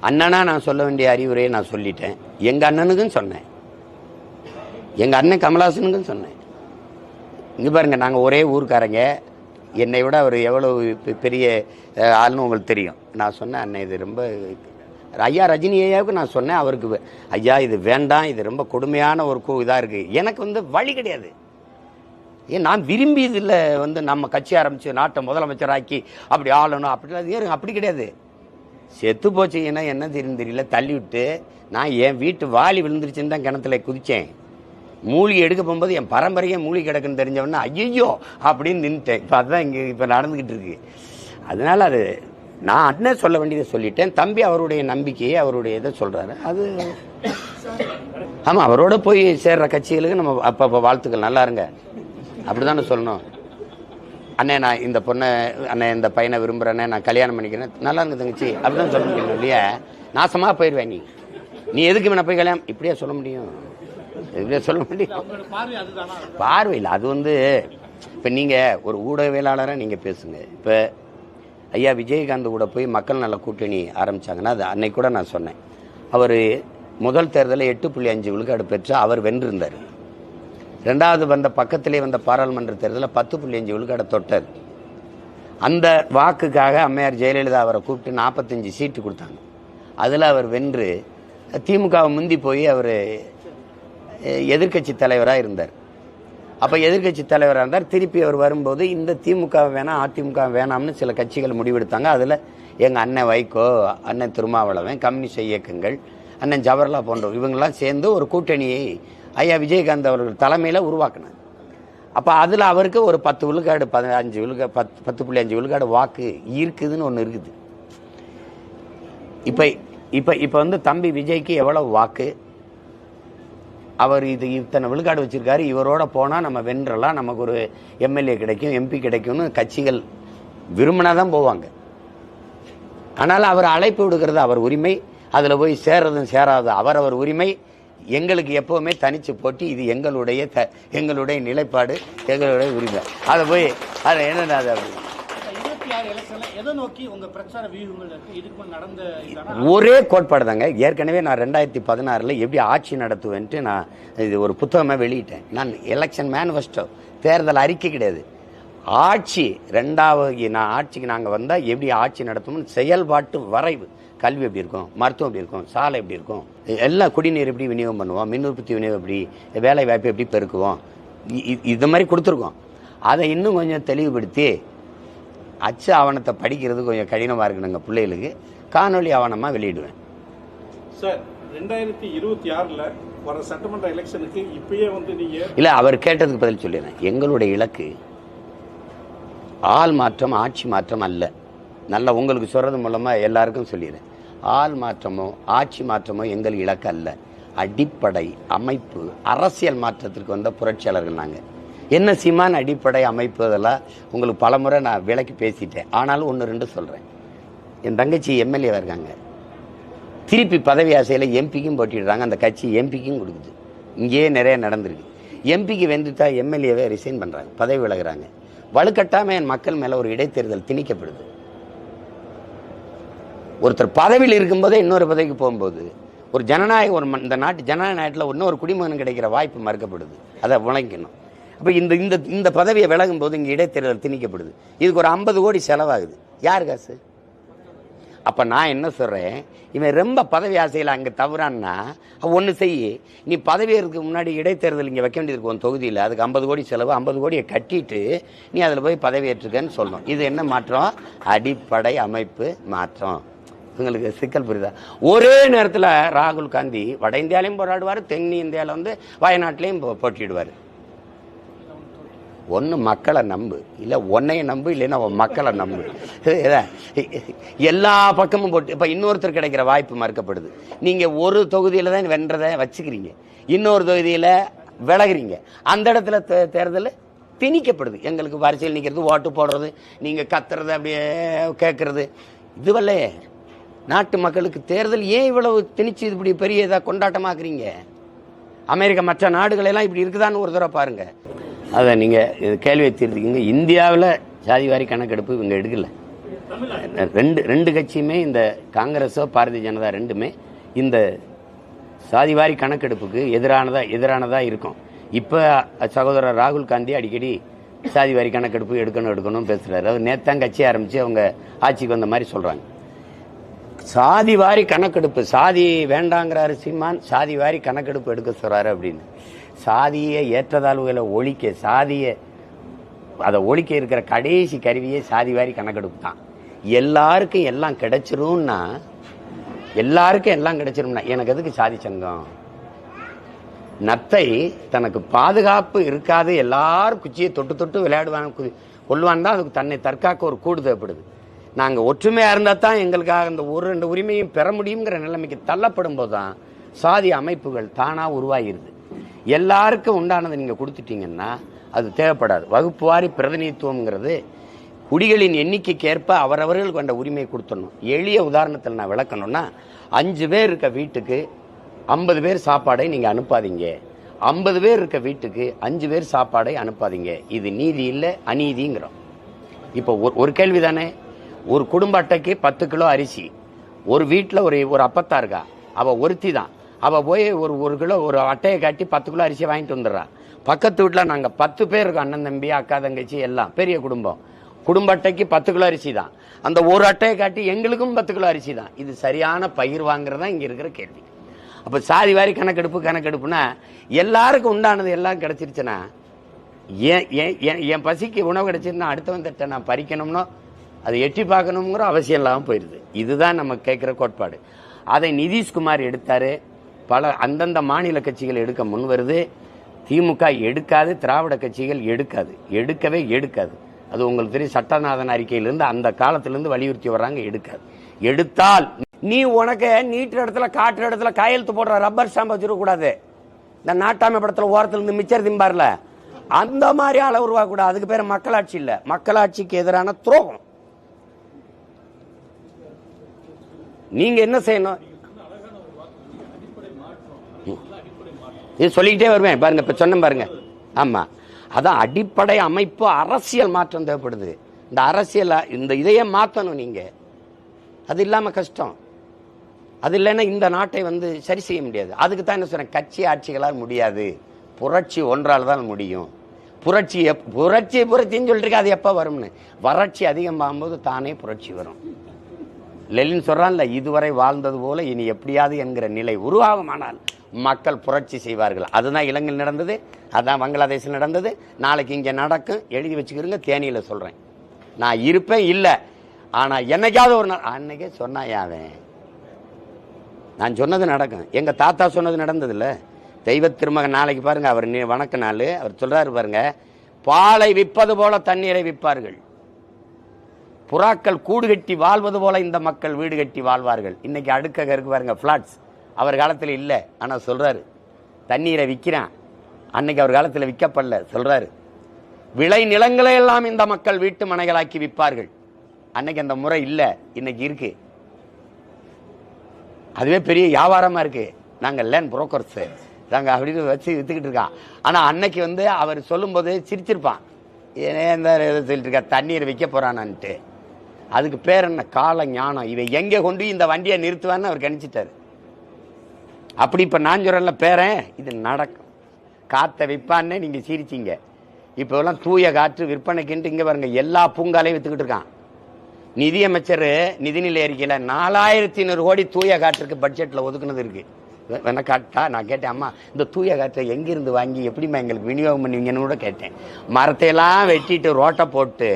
அண்ணனா நான் சொல்ல வேண்டிய அறிவுரையை நான் சொல்லிட்டேன். எங்கள் அண்ணனுக்கும் சொன்னேன், எங்கள் அண்ணன் கமலஹாசனுக்கும் சொன்னேன். இங்கே பாருங்க, நாங்கள் ஒரே ஊருக்காரங்க. என்னை விட அவர் எவ்வளவு பெரிய ஆள்னு உங்களுக்கு தெரியும். நான் சொன்னேன், அண்ணன் இது ரொம்ப ஐயா ரஜினி ஐயாவுக்கு நான் சொன்னேன், அவருக்கு ஐயா இது வேண்டாம், இது ரொம்ப கொடுமையான ஒரு இதாக இருக்குது. எனக்கு வழி கிடையாது. ஏன் நான் விரும்பியதில் நம்ம கட்சி ஆரம்பித்து நாட்டை முதலமைச்சராக்கி அப்படி ஆளணும் அப்படிலாம் அப்படி கிடையாது. செத்து போச்சு என்ன தெரியல தள்ளி விட்டு நான் என் வீட்டு வாலி விழுந்துருச்சுன்னு தான் கிணத்துல குதித்தேன். மூலிகை எடுக்க போகும்போது என் பரம்பரையே மூலிகை கிடக்குன்னு தெரிஞ்சவொன்னா ஐயோ அப்படின்னு நின்றுட்டேன். இப்போ அதுதான் இங்கே இப்போ நடந்துக்கிட்டு இருக்கு. அதனால் அது நான் அண்ணன் சொல்ல வேண்டியதை சொல்லிட்டேன். தம்பி அவருடைய நம்பிக்கையை அவருடைய இதை சொல்கிறாரு. அது ஆமாம், அவரோட போய் சேர்ற கட்சிகளுக்கு நம்ம அப்போ வாழ்த்துக்கள், நல்லா இருங்க அப்படி தானே சொல்லணும். அண்ணே நான் இந்த பொண்ணை, அண்ணே இந்த பையனை விரும்புகிறேன்னே, நான் கல்யாணம் பண்ணிக்கிறேன், நல்லா இருக்கு தங்கச்சி அப்படி தான் சொல்ல முடியும் இல்லையா? நாசமாக போயிடுவேன். நீ எதுக்கு வேணா போய் கல்யாணம் இப்படியே சொல்ல முடியும்? இப்படியே சொல்ல முடியும்? பார்வையில் அது இப்போ நீங்கள் ஒரு ஊடகவியலாளராக நீங்கள் பேசுங்க. இப்போ ஐயா விஜயகாந்த் கூட போய் மக்கள் நல கூட்டணி ஆரம்பித்தாங்கன்னா, அது அன்னைக்கு கூட நான் சொன்னேன். அவர் முதல் தேர்தலில் 8.5 விழுக்காடு பெற்று அவர் வென்றிருந்தார். ரெண்டாவது வந்த பக்கத்திலே வந்த பாராளுமன்ற தேர்தலில் 10.5 விழுக்காடை தொட்டார். அந்த வாக்குக்காக அம்மையார் ஜெயலலிதா அவரை கூப்பிட்டு 45 சீட்டு கொடுத்தாங்க. அதில் அவர் வென்று திமுகவை முந்தி போய் அவர் எதிர்கட்சி தலைவராக இருந்தார். அப்போ எதிர்கட்சி தலைவராக இருந்தார். திருப்பி அவர் வரும்போது இந்த திமுக வேணாம் அதிமுக வேணாம்னு சில கட்சிகள் முடிவெடுத்தாங்க. அதில் எங்கள் அண்ணன் வைகோ, அண்ணன் திருமாவளவன், கம்யூனிஸ்ட் இயக்கங்கள், அண்ணன் ஜவஹர்லால் போன்றவர் இவங்கெல்லாம் சேர்ந்து ஒரு கூட்டணியை ஐயா விஜயகாந்த் அவர்கள் தலைமையில் உருவாக்கினார். அப்போ அதில் அவருக்கு ஒரு 10 விழுக்காடு 15 விழுக்காடு 10.5 விழுக்காடு வாக்கு இருக்குதுன்னு ஒன்று இருக்குது. இப்போ தம்பி விஜய்க்கு எவ்வளவு வாக்கு, அவர் இத்தனை விழுக்காடு வச்சிருக்காரு, இவரோட போனால் நம்ம வென்றலாம், நமக்கு ஒரு எம்எல்ஏ கிடைக்கும், எம்பி கிடைக்கும்னு கட்சிகள் விரும்பினா தான் போவாங்க. ஆனால் அவர் அழைப்பு விடுக்கிறது அவர் உரிமை, அதில் போய் சேர்றதும் சேராது அவரவர் உரிமை. எங்களுக்கு எப்போவுமே தனிச்சு போட்டி, இது எங்களுடைய நிலைப்பாடு, எங்களுடைய உரிமை. அதை போய் அதை என்ன ஒரே கோட்பாடு தாங்க. ஏற்கனவே நான் 2016 எப்படி ஆட்சி நடத்துவேன்ட்டு நான் இது ஒரு புத்தகமாக வெளியிட்டேன். நான் எலெக்ஷன் மேனிஃபெஸ்டோ, தேர்தல் அறிக்கை கிடையாது, ஆட்சி நான் ஆட்சிக்கு நாங்கள் வந்தால் எப்படி ஆட்சி நடத்துவோம்னு செயல்பாட்டு வரைவு. கல்வி எப்படி இருக்கும், மருத்துவம் எப்படி இருக்கும், சாலை எப்படி இருக்கும், எல்லா குடிநீர் எப்படி விநியோகம் பண்ணுவோம், மின் உற்பத்தி விநியோகம் எப்படி, வேலை வாய்ப்பு எப்படி பெருக்குவோம், இது மாதிரி கொடுத்துருக்கோம். அதை இன்னும் கொஞ்சம் தெளிவுபடுத்தி அச்சு ஆவணத்தை படிக்கிறது கொஞ்சம் கடினமாக இருக்கணுங்க பிள்ளைகளுக்கு, காணொலி ஆவணமாக வெளியிடுவேன். சார் 2026 வர சட்டமன்ற எலெக்ஷனுக்கு இப்பயே நீங்கள் இல்லை, அவர் கேட்டதுக்கு பதில் சொல்லிடுறேன். எங்களுடைய இலக்கு ஆள் மாற்றம், ஆட்சி மாற்றம் அல்ல. நல்லா உங்களுக்கு சொல்கிறது மூலமாக எல்லாருக்கும் சொல்லிடுறேன். ஆள் மாற்றமோ ஆட்சி மாற்றமோ எங்கள் இலக்கு அல்ல. அடிப்படை அமைப்பு அரசியல் மாற்றத்திற்கு வந்த புரட்சியாளர்கள் நாங்கள். என்ன சீமான் அடிப்படை அமைப்பு, அதெல்லாம் உங்களுக்கு பலமுறை நான் விளக்கி பேசிட்டேன். ஆனாலும் 1-2 சொல்கிறேன். என் தங்கச்சி எம்எல்ஏவாக இருக்காங்க, திருப்பி பதவி ஆசையில் எம்பிக்கும் போட்டிடுறாங்க. அந்த கட்சி எம்பிக்கும் கொடுக்குது. இங்கேயே நிறைய நடந்திருக்கு. எம்பிக்கு வென்றுட்டா எம்எல்ஏவை ரிசைன் பண்ணுறாங்க, பதவி விலகிறாங்க. வலுக்கட்டாமல் என் மக்கள் மேலே ஒரு இடைத்தேர்தல் திணிக்கப்படுது. ஒருத்தர் பதவியில் இருக்கும்போதே இன்னொரு பதவிக்கு போகும்போது ஒரு ஜனநாயகம், இந்த நாட்டு ஜனநாயகத்தில் இன்னொரு குடிமகன் கிடைக்கிற வாய்ப்பு மறுக்கப்படுது. அதை விளங்கணும். அப்போ இந்த பதவியை விலகும் போது இங்கே இடைத்தேர்தல் திணிக்கப்படுது. இதுக்கு ஒரு 50 கோடி செலவாகுது. யார் காசு? அப்போ நான் என்ன சொல்கிறேன், இவன் ரொம்ப பதவி ஆசையில் அங்கே தவறான்னா ஒன்று செய், நீ பதவி ஏறதுக்கு முன்னாடி இடைத்தேர்தல் இங்கே வைக்க வேண்டியது இருக்கும் தொகுதியில், அதுக்கு 50 கோடி செலவு, 50 கோடியை கட்டிட்டு நீ அதில் போய் பதவி ஏற்றுக்கன்னு சொல்லணும். இது என்ன மாற்றம்? அடிப்படை அமைப்பு மாற்றம். உங்களுக்கு சிக்கல் புரியுதா? ஒரே நேரத்தில் ராகுல் காந்தி வட இந்தியாலையும் போராடுவார், தென் இந்தியாவில் வயநாட்டிலையும் போட்டிடுவார். ஒன்று மக்களை நம்பு, இல்லை உன்னைய நம்பு, இல்லைன்னா மக்களை நம்பு. எல்லா பக்கமும் போட்டு இப்போ இன்னொருத்தர் கிடைக்கிற வாய்ப்பு மறுக்கப்படுது. நீங்கள் ஒரு தொகுதியில் தான் வென்றதை வச்சுக்கிறீங்க, இன்னொரு தொகுதியில் விலகிறீங்க. அந்த இடத்துல தேர்தல் திணிக்கப்படுது. எங்களுக்கு வரிசையில் நிற்கிறது, ஓட்டு போடுறது, நீங்கள் கத்துறது, அப்படியே கேட்கறது, இதுவல்ல நாட்டு மக்களுக்கு தேர்தல். ஏன் இவ்வளவு திணிச்சு இப்படி பெரிய இதாக கொண்டாட்டமாக்குறீங்க? அமெரிக்கா மற்ற நாடுகளெல்லாம் இப்படி இருக்குதான்னு ஒரு தடவை பாருங்கள். அதை நீங்கள் கேள்வியை தீர்த்துக்கிங்க. இந்தியாவில் ஜாதிவாரி கணக்கெடுப்பு இவங்க எடுக்கலை. ரெண்டு கட்சியுமே, இந்த காங்கிரஸோ பாரதிய ஜனதா ரெண்டுமே இந்த சாதிவாரி கணக்கெடுப்புக்கு எதிரானதா இருக்கும். இப்போ சகோதரர் ராகுல் காந்தி அடிக்கடி சாதிவாரி கணக்கெடுப்பு எடுக்கணும் பேசுறாரு. அவர் நேத்தான் கட்சி ஆரம்பிச்சு அவங்க ஆட்சிக்கு வந்த மாதிரி சொல்றாங்க. சாதிவாரி கணக்கெடுப்பு, சாதி வேண்டாங்கிறாரு சீமான், சாதிவாரி கணக்கெடுப்பு எடுக்க சொல்றாரு அப்படின்னு. சாதியை ஏற்றதாழ்வுகளை ஒழிக்க, அதை ஒழிக்க இருக்கிற கடைசி கருவியே சாதிவாரி கணக்கெடுப்பு தான். எல்லாருக்கும் எல்லாம் கிடைச்சிரும்னா எனக்கு எதுக்கு சாதி சங்கம்? நத்தை தனக்கு பாதுகாப்பு இருக்காது, எல்லாரும் குச்சியை தொட்டு விளையாடுவாங்க, கொள்வான் தான் அதுக்கு தன்னை தற்காக்க ஒரு கூடு தேவைப்படுது. நாங்கள் ஒற்றுமையாக இருந்தால் தான் எங்களுக்காக அந்த ஒரு ரெண்டு உரிமையும் பெற முடியுங்கிற நிலைமைக்கு தள்ளப்படும் போது தான் சாதி அமைப்புகள் தானாக உருவாகிடுது. எல்லாருக்கும் உண்டானதை நீங்கள் கொடுத்துட்டீங்கன்னா அது தேவைப்படாது. வகுப்பு வாரி பிரதிநிதித்துவம்ங்கிறது குடிகளின் எண்ணிக்கைக்கு ஏற்ப அவரவர்களுக்கு கொண்ட உரிமையை கொடுத்துடணும். எளிய உதாரணத்தில் நான் விளக்கணும்னா, 5 பேர் இருக்க வீட்டுக்கு 50 பேர் சாப்பாடை நீங்கள் அனுப்பாதீங்க, 50 பேர் இருக்க வீட்டுக்கு 5 பேர் சாப்பாடை அனுப்பாதீங்க. இது நீதி இல்லை, அநீதிங்கிறோம். இப்போ ஒரு கேள்வி தானே. ஒரு குடும்ப அட்டைக்கு 10 கிலோ அரிசி, ஒரு வீட்டில் ஒரு அப்பத்தா இருக்கா, அவள் ஒருத்தி தான். அவள் போய் ஒரு கிலோ ஒரு அட்டையை காட்டி 10 கிலோ அரிசியை வாங்கிட்டு வந்துடுறா. பக்கத்து வீட்டில் நாங்கள் 10 பேர் இருக்கோம், அண்ணன் தம்பி அக்கா தங்கச்சி எல்லாம், பெரிய குடும்பம். குடும்ப அட்டைக்கு 10 கிலோ அரிசி தான். அந்த ஒரு அட்டையை காட்டி எங்களுக்கும் 10 கிலோ அரிசி தான். இது சரியான பயிர் வாங்குறதா இங்கே இருக்கிற கேள்வி. அப்போ சாதி வாரி கணக்கெடுப்புனா எல்லாருக்கும் உண்டானது எல்லாம் கிடைச்சிருச்சுன்னா, என் பசிக்கு உணவு கிடைச்சிருந்தா அடுத்தவன் தட்டை நான் பறிக்கணும்னோ அதை எட்டி பார்க்கணுங்கிற அவசியம் இல்லாமல் போயிடுது. இதுதான் நம்ம கேட்குற கோட்பாடு. அதை நிதிஷ்குமார் எடுத்தாரு, பல அந்தந்த மாநில கட்சிகள் எடுக்க முன் வருது. திமுக எடுக்காது, திராவிட கட்சிகள் எடுக்கவே எடுக்காது. அது உங்களுக்கு தெரியும், சட்டநாதன் அறிக்கையிலிருந்து அந்த காலத்திலிருந்து வலியுறுத்தி வர்றாங்க, எடுத்தால் நீ உனக்கு நீட்டுற இடத்துல காட்டுற இடத்துல கையெழுத்து போடுற ரப்பர் ஸ்டாம்ப் வச்சிருக்கக்கூடாது. இந்த நாட்டாமை படத்துல ஓரத்துல இருந்து மிச்சர் திம்பார்ல, அந்த மாதிரி ஆள உருவாக்கூடாது. அதுக்கு பேர் மக்களாட்சி இல்ல, மக்களாட்சிக்கு எதிரான துரோகம். நீங்க என்ன செய்யணும்? சொல்லிக்கிட்டே வருவேன் பாருங்க, இப்ப சொன்ன பாருங்க. ஆமா, அதான் அடிப்படை அமைப்பு அரசியல் மாற்றம் தேவைப்படுது. இந்த அரசியல் இந்த இதையே மாற்றணும் நீங்க. அது இல்லாம கஷ்டம். அது இல்லைன்னா இந்த நாட்டை சரி செய்ய முடியாது. அதுக்கு தான் என்ன சொல்றேன், கட்சி ஆட்சிகளால் முடியாது, புரட்சி ஒன்றால் தான் முடியும். புரட்சின்னு சொல்லிட்டு அது எப்ப வரும்னு, வறட்சி அதிகமாகும்போது தானே புரட்சி வரும். லெனின் சொல்றான்ல, இதுவரை வாழ்ந்தது போல இனி எப்படியாது என்கிற நிலை உருவாகுமானால் மக்கள் புரட்சி செய்வார்கள். அதுதான் இலங்கையில் நடந்தது, அதான் பங்களாதேஷில் நடந்தது, நாளைக்கு இங்கே நடக்கும். எழுதி வச்சுக்கிறீங்க, தேனியில் சொல்கிறேன். நான் இருப்பேன் இல்லை, ஆனால் என்னைக்காவது ஒரு நாள் அன்னைக்கே சொன்னாயாவே நான் சொன்னது நடக்கும். எங்கள் தாத்தா சொன்னது நடந்தது இல்லை. தெய்வ திருமகன் நாளைக்கு பாருங்க, அவர் வணக்க நாள், அவர் சொல்றாரு பாருங்க, பாலை விற்பது போல தண்ணீரை விற்பார்கள், புறாக்கள் கூடு கட்டி வாழ்வது போல இந்த மக்கள் வீடு கட்டி வாழ்வார்கள். இன்னைக்கு அடுக்க இருக்கு பாருங்க, பிளாட்ஸ். அவர் காலத்தில் இல்லை, ஆனால் சொல்றாரு தண்ணீரை விற்கிறான். அன்னைக்கு அவர் காலத்தில் விற்கப்படல, சொல்றாரு விளை நிலங்களை எல்லாம் இந்த மக்கள் வீட்டு மனைகளாக்கி விற்பார்கள். அன்னைக்கு அந்த முறை இல்லை, இன்னைக்கு இருக்கு. அதுவே பெரிய வியாபாரமா இருக்கு. நாங்கள் லேண்ட் புரோக்கர்ஸ், நாங்கள் அப்படின்னு வச்சு வித்துக்கிட்டு இருக்கான். ஆனால் அன்னைக்கு அவர் சொல்லும் போது சிரிச்சிருப்பான், ஏன் சொல்லிட்டு இருக்கா தண்ணீர் விற்க போறானான்ட்டு. அதுக்கு பேர் என்ன, கால ஞானம். இவன் எங்கே கொண்டு இந்த வண்டியை நிறுத்துவான்னு அவர் கணிச்சிட்டாரு. அப்படி இப்போ நான் சொல்றேன்ல பேரன், இது நடக்கும். காற்றை விற்பான்னே நீங்க சிரிச்சிங்க. இப்போ எல்லாம் தூய காற்று விற்பனைக்குன்ட்டு இங்கே பாருங்க எல்லா பூங்காலையும் வித்துக்கிட்டு இருக்கான். நிதியமைச்சர் நிதிநிலை அறிக்கையில் 4100 கோடி தூய காற்றுக்கு பட்ஜெட்டில் ஒதுக்குனது இருக்கு. வேணா காட்டா? நான் கேட்டேன், அம்மா இந்த தூய காற்றை எங்கிருந்து வாங்கி எப்படிமா எங்களுக்கு விநியோகம் பண்ணுவீங்கன்னு கூட கேட்டேன். மரத்தையெல்லாம் வெட்டிட்டு ரோட்டை போட்டு